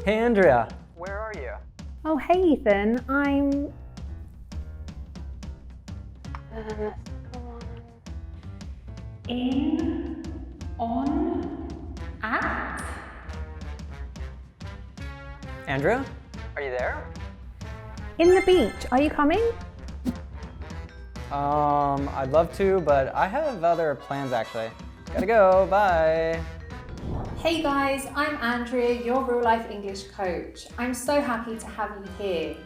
Hey Andrea. Where are you? Oh, hey Ethan, I'm... in, on, at? Andrea? Are you there? In the beach, are you coming? I'd love to, but I have other plans actually. Gotta go, bye. Hey guys, I'm Andrea, your real life English coach. I'm so happy to have you here.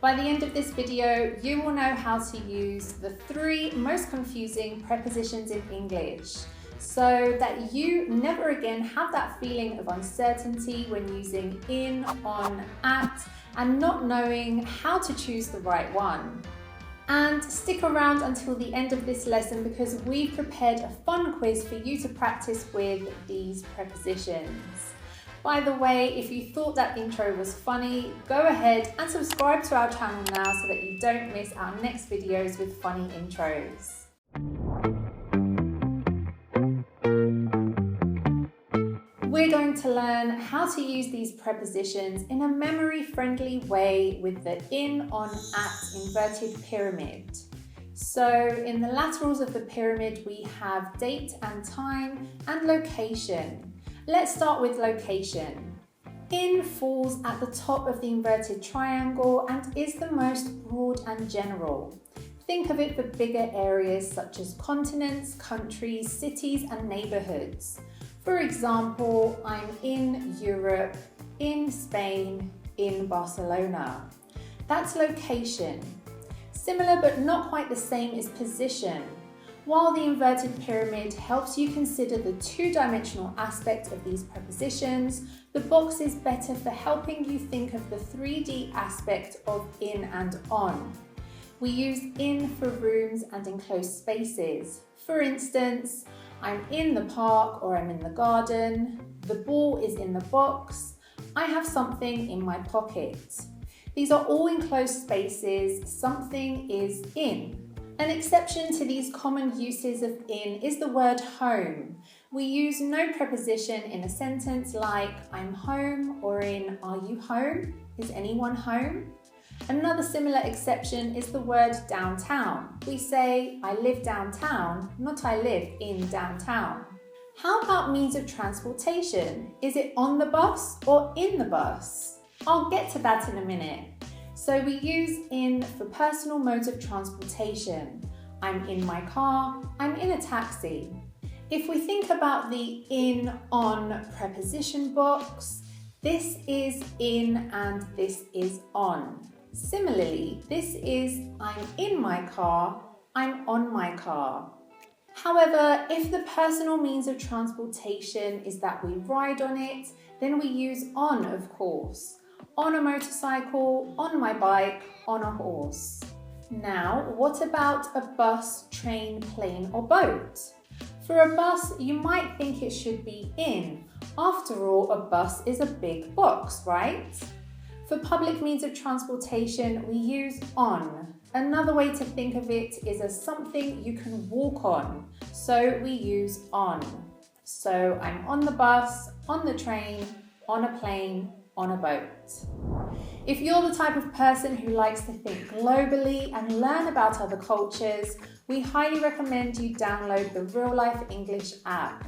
By the end of this video, you will know how to use the 3 most confusing prepositions in English so that you never again have that feeling of uncertainty when using in, on, at, and not knowing how to choose the right one. And stick around until the end of this lesson because we've prepared a fun quiz for you to practice with these prepositions. By the way, if you thought that intro was funny, go ahead and subscribe to our channel now so that you don't miss our next videos with funny intros. We're going to learn how to use these prepositions in a memory-friendly way with the in, on, at inverted pyramid. So in the laterals of the pyramid, we have date and time and location. Let's start with location. In falls at the top of the inverted triangle and is the most broad and general. Think of it for bigger areas such as continents, countries, cities, and neighborhoods. For example, I'm in Europe, in Spain, in Barcelona. That's location. Similar but not quite the same is position. While the inverted pyramid helps you consider the 2-dimensional aspect of these prepositions, the box is better for helping you think of the 3D aspect of in and on. We use in for rooms and enclosed spaces. For instance, I'm in the park or I'm in the garden, the ball is in the box, I have something in my pocket. These are all enclosed spaces, something is in. An exception to these common uses of in is the word home. We use no preposition in a sentence like I'm home or in are you home? Is anyone home? Another similar exception is the word downtown. We say, I live downtown, not I live in downtown. How about means of transportation? Is it on the bus or in the bus? I'll get to that in a minute. So we use in for personal modes of transportation. I'm in my car, I'm in a taxi. If we think about the in, on preposition box, this is in and this is on. Similarly, this is I'm in my car, I'm on my car. However, if the personal means of transportation is that we ride on it, then we use on, of course. On a motorcycle, on my bike, on a horse. Now, what about a bus, train, plane, or boat? For a bus, you might think it should be in. After all, a bus is a big box, right? For public means of transportation, we use on. Another way to think of it is as something you can walk on, so we use on. So I'm on the bus, on the train, on a plane, on a boat. If you're the type of person who likes to think globally and learn about other cultures, we highly recommend you download the RealLife English app.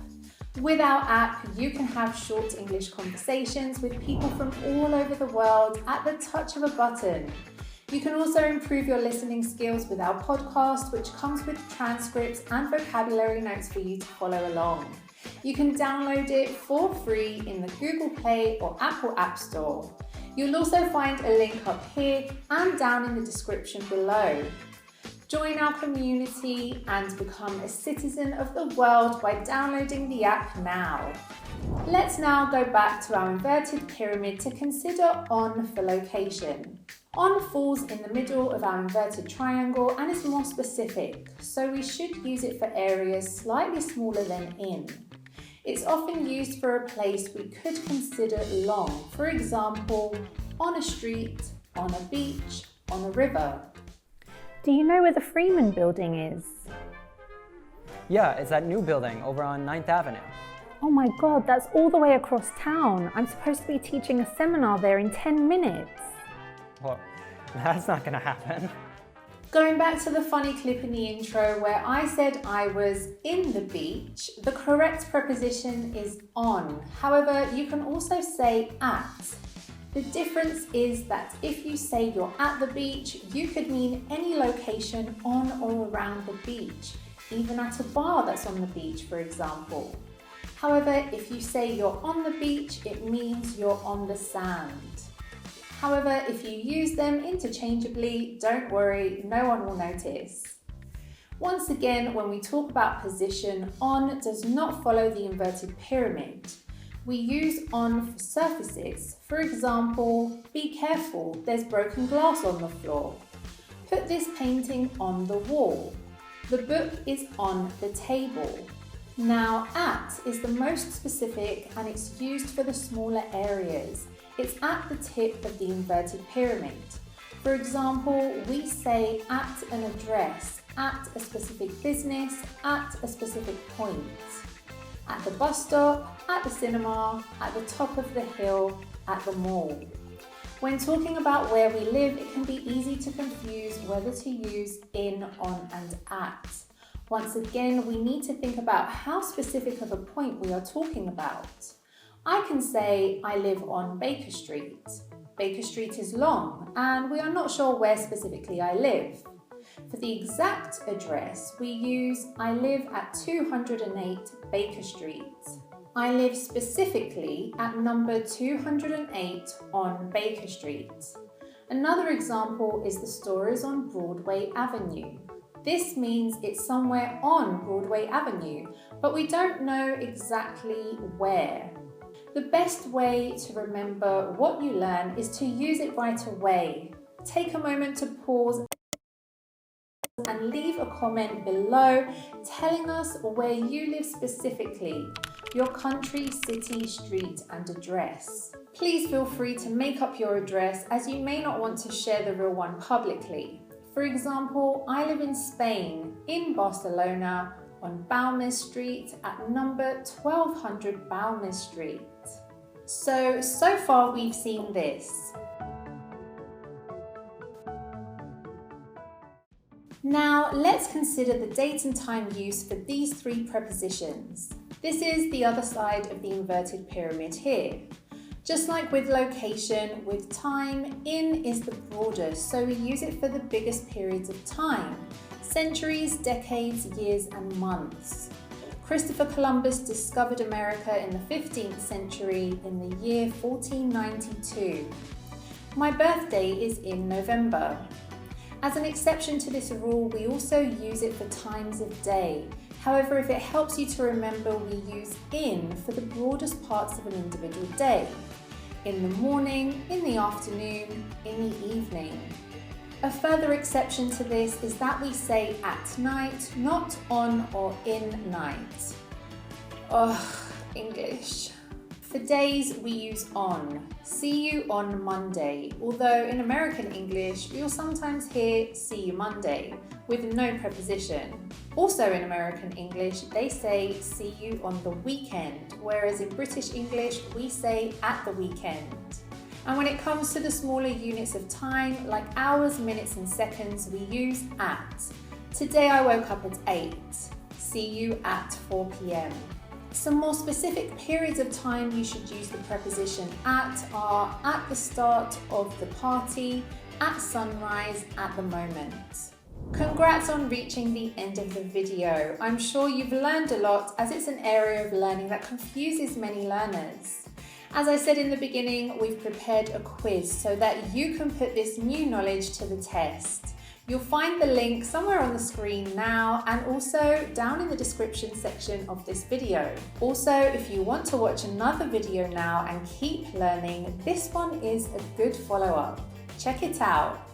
With our app, you can have short English conversations with people from all over the world at the touch of a button. You can also improve your listening skills with our podcast, which comes with transcripts and vocabulary notes for you to follow along. You can download it for free in the Google Play or Apple App Store. You'll also find a link up here and down in the description below. Join our community and become a citizen of the world by downloading the app now. Let's now go back to our inverted pyramid to consider on for location. On falls in the middle of our inverted triangle and is more specific, so we should use it for areas slightly smaller than in. It's often used for a place we could consider long, for example, on a street, on a beach, on a river. Do you know where the Freeman building is? Yeah, it's that new building over on 9th Avenue. Oh my God, that's all the way across town. I'm supposed to be teaching a seminar there in 10 minutes. Well, that's not gonna happen. Going back to the funny clip in the intro where I said I was in the beach, the correct preposition is on. However, you can also say at. The difference is that if you say you're at the beach, you could mean any location on or around the beach, even at a bar that's on the beach, for example. However, if you say you're on the beach, it means you're on the sand. However, if you use them interchangeably, don't worry, no one will notice. Once again, when we talk about position, on does not follow the inverted pyramid. We use on for surfaces. For example, be careful, there's broken glass on the floor. Put this painting on the wall. The book is on the table. Now, at is the most specific and it's used for the smaller areas. It's at the tip of the inverted pyramid. For example, we say at an address, at a specific business, at a specific point. At the bus stop, at the cinema, at the top of the hill, at the mall. When talking about where we live, it can be easy to confuse whether to use in, on, and at. Once again, we need to think about how specific of a point we are talking about. I can say I live on Baker Street. Baker Street is long and we are not sure where specifically I live. For the exact address, we use I live at 208 Baker Street. I live specifically at number 208 on Baker Street. Another example is the store is on Broadway Avenue. This means it's somewhere on Broadway Avenue, but we don't know exactly where. The best way to remember what you learn is to use it right away. Take a moment to pause and leave a comment below telling us where you live specifically, your country, city, street, and address. Please feel free to make up your address as you may not want to share the real one publicly. For example, I live in Spain, in Barcelona, on Balmes Street at number 1200 Balmes Street. So far we've seen this. Now let's consider the date and time use for these three prepositions. This is the other side of the inverted pyramid here. Just like with location, with time, in is the broadest, so we use it for the biggest periods of time. Centuries, decades, years, and months. Christopher Columbus discovered America in the 15th century in the year 1492. My birthday is in November. As an exception to this rule, we also use it for times of day. However, if it helps you to remember, we use in for the broadest parts of an individual day. In the morning, in the afternoon, in the evening. A further exception to this is that we say at night, not on or in night. English. For days, we use on. See you on Monday, although in American English, you'll sometimes hear see you Monday with no preposition. Also in American English, they say see you on the weekend, whereas in British English, we say at the weekend. And when it comes to the smaller units of time, like hours, minutes, and seconds, we use at. Today I woke up at 8. See you at 4 p.m. Some more specific periods of time you should use the preposition at are at the start of the party, at sunrise, at the moment. Congrats on reaching the end of the video. I'm sure you've learned a lot as it's an area of learning that confuses many learners. As I said in the beginning, we've prepared a quiz so that you can put this new knowledge to the test. You'll find the link somewhere on the screen now and also down in the description section of this video. Also, if you want to watch another video now and keep learning, this one is a good follow-up. Check it out.